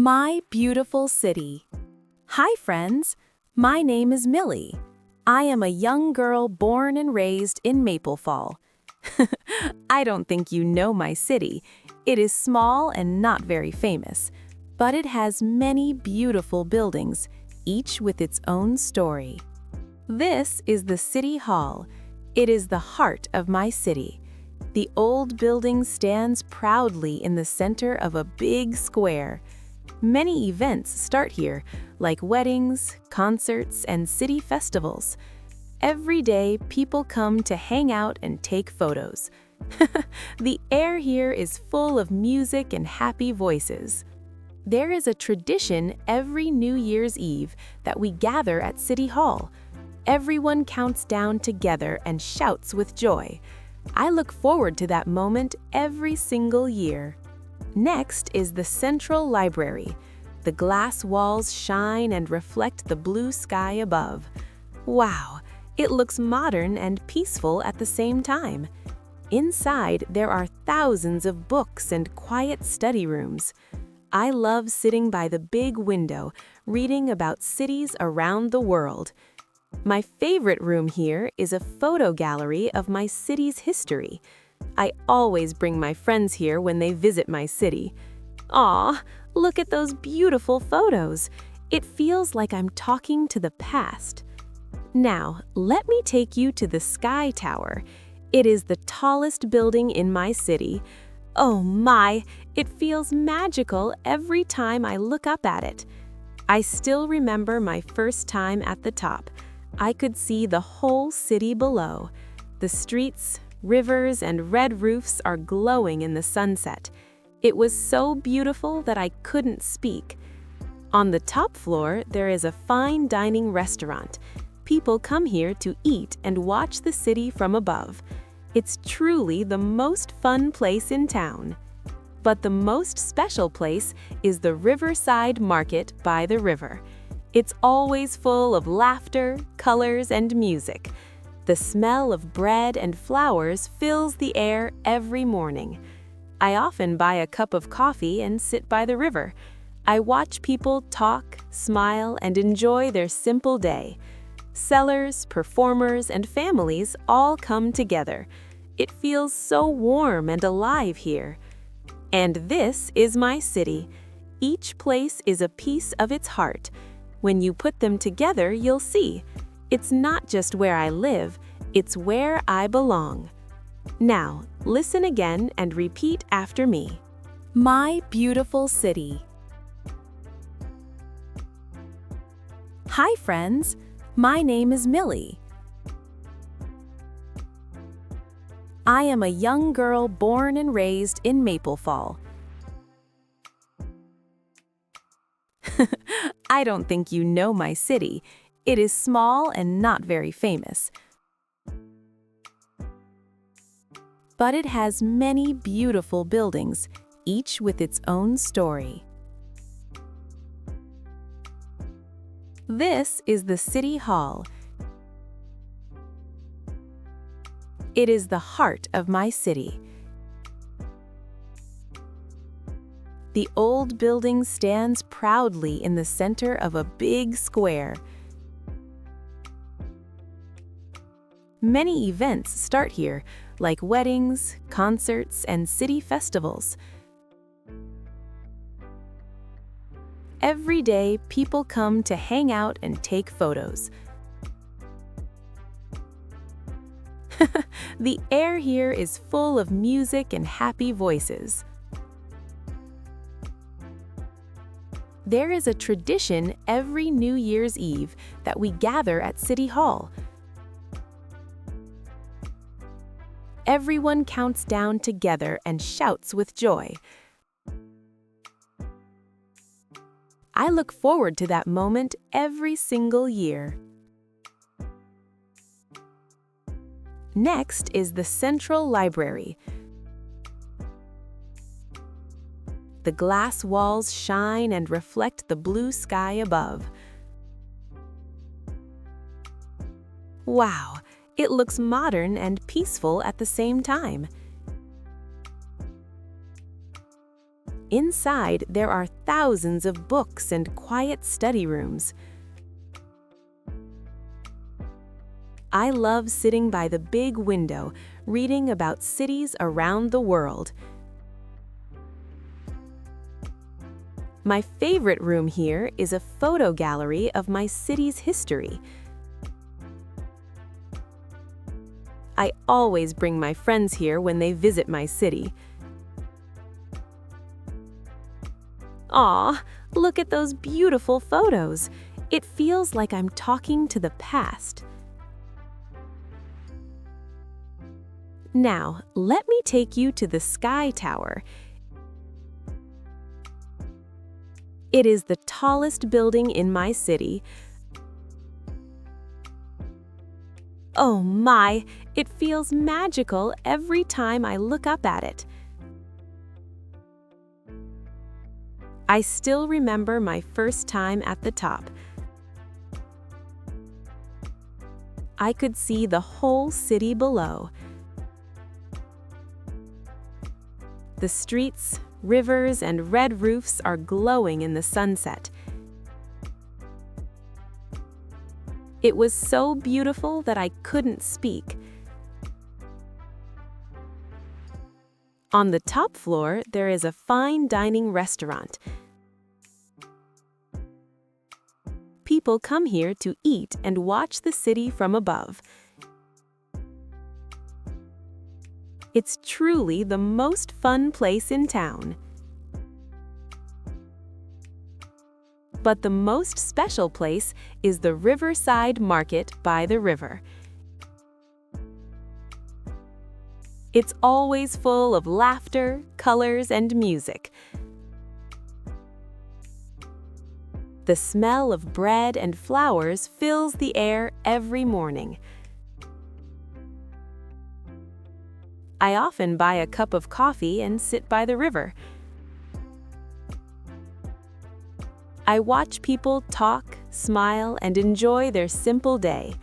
My beautiful city. Hi friends, my name is Millie. I am a young girl born and raised in Maplefall. I don't think you know my city. It is small and not very famous, but it has many beautiful buildings, each with its own story. This is the City Hall. It is the heart of my city. The old building stands proudly in the center of a big square. Many events start here, like weddings, concerts, and city festivals. Every day, people come to hang out and take photos. The air here is full of music and happy voices. There is a tradition every New Year's Eve that we gather at City Hall. Everyone counts down together and shouts with joy. I look forward to that moment every single year. Next is the Central Library. The glass walls shine and reflect the blue sky above. Wow, it looks modern and peaceful at the same time. Inside, there are thousands of books and quiet study rooms. I love sitting by the big window, reading about cities around the world. My favorite room here is a photo gallery of my city's history. I always bring my friends here when they visit my city. Aw, look at those beautiful photos. It feels like I'm talking to the past. Now, let me take you to the Sky Tower. It is the tallest building in my city. Oh my, it feels magical every time I look up at it. I still remember my first time at the top. I could see the whole city below. The streets, rivers, and red roofs are glowing in the sunset. It was so beautiful that I couldn't speak. On the top floor, there is a fine dining restaurant. People come here to eat and watch the city from above. It's truly the most fun place in town. But the most special place is the Riverside Market by the river. It's always full of laughter, colors, and music. The smell of bread and flowers fills the air every morning. I often buy a cup of coffee and sit by the river. I watch people talk, smile, and enjoy their simple day. Sellers, performers, and families all come together. It feels so warm and alive here. And this is my city. Each place is a piece of its heart. When you put them together, you'll see. It's not just where I live, it's where I belong. Now, listen again and repeat after me. My beautiful city. Hi friends, my name is Millie. I am a young girl born and raised in Maplefall. I don't think you know my city. It is small and not very famous. But it has many beautiful buildings, each with its own story. This is the City Hall. It is the heart of my city. The old building stands proudly in the center of a big square. Many events start here, like weddings, concerts, and city festivals. Every day, people come to hang out and take photos. The air here is full of music and happy voices. There is a tradition every New Year's Eve that we gather at City Hall. Everyone counts down together and shouts with joy. I look forward to that moment every single year. Next is the Central Library. The glass walls shine and reflect the blue sky above. Wow, it looks modern and peaceful at the same time. Inside, there are thousands of books and quiet study rooms. I love sitting by the big window, reading about cities around the world. My favorite room here is a photo gallery of my city's history. I always bring my friends here when they visit my city. Aw, look at those beautiful photos. It feels like I'm talking to the past. Now, let me take you to the Sky Tower. It is the tallest building in my city. Oh my, it feels magical every time I look up at it. I still remember my first time at the top. I could see the whole city below. The streets, rivers, and red roofs are glowing in the sunset. It was so beautiful that I couldn't speak. On the top floor, there is a fine dining restaurant. People come here to eat and watch the city from above. It's truly the most fun place in town. But the most special place is the Riverside Market by the river. It's always full of laughter, colors, and music. The smell of bread and flowers fills the air every morning. I often buy a cup of coffee and sit by the river. I watch people talk, smile, and enjoy their simple day.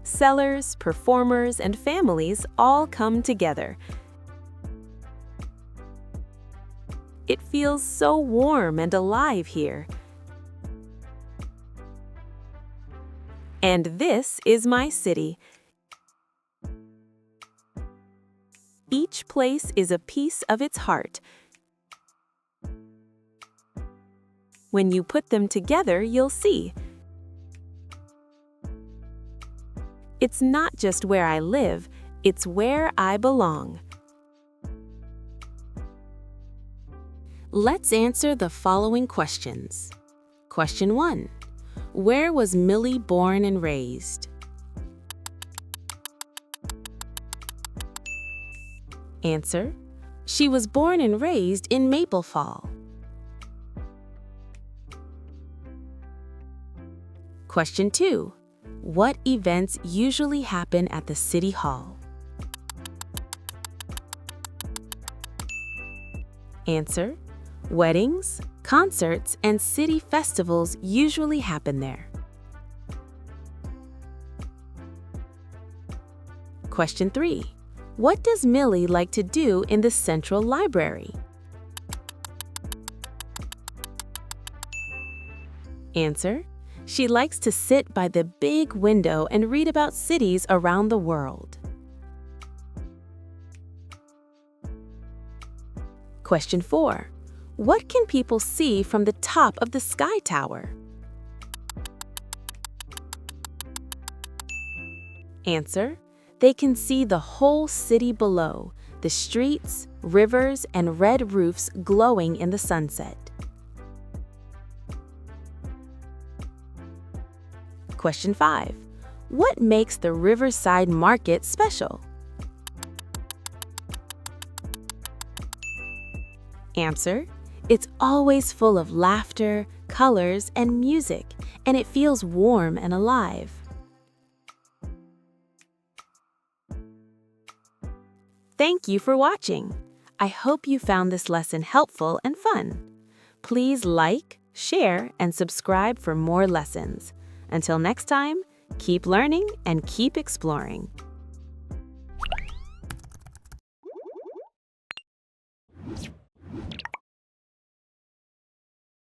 Sellers, performers, and families all come together. It feels so warm and alive here. And this is my city. Each place is a piece of its heart. When you put them together, you'll see. It's not just where I live, it's where I belong. Let's answer the following questions. Question 1. Where was Millie born and raised? Answer. She was born and raised in Maplefall. Question 2. What events usually happen at the City Hall? Answer. Weddings, concerts, and city festivals usually happen there. Question 3. What does Millie like to do in the Central Library? Answer. She likes to sit by the big window and read about cities around the world. Question 4. What can people see from the top of the Sky Tower? Answer. They can see the whole city below, the streets, rivers, and red roofs glowing in the sunset. Question 5. What makes the Riverside Market special? Answer. It's always full of laughter, colors, and music, and it feels warm and alive. Thank you for watching. I hope you found this lesson helpful and fun. Please like, share, and subscribe for more lessons. Until next time, keep learning and keep exploring.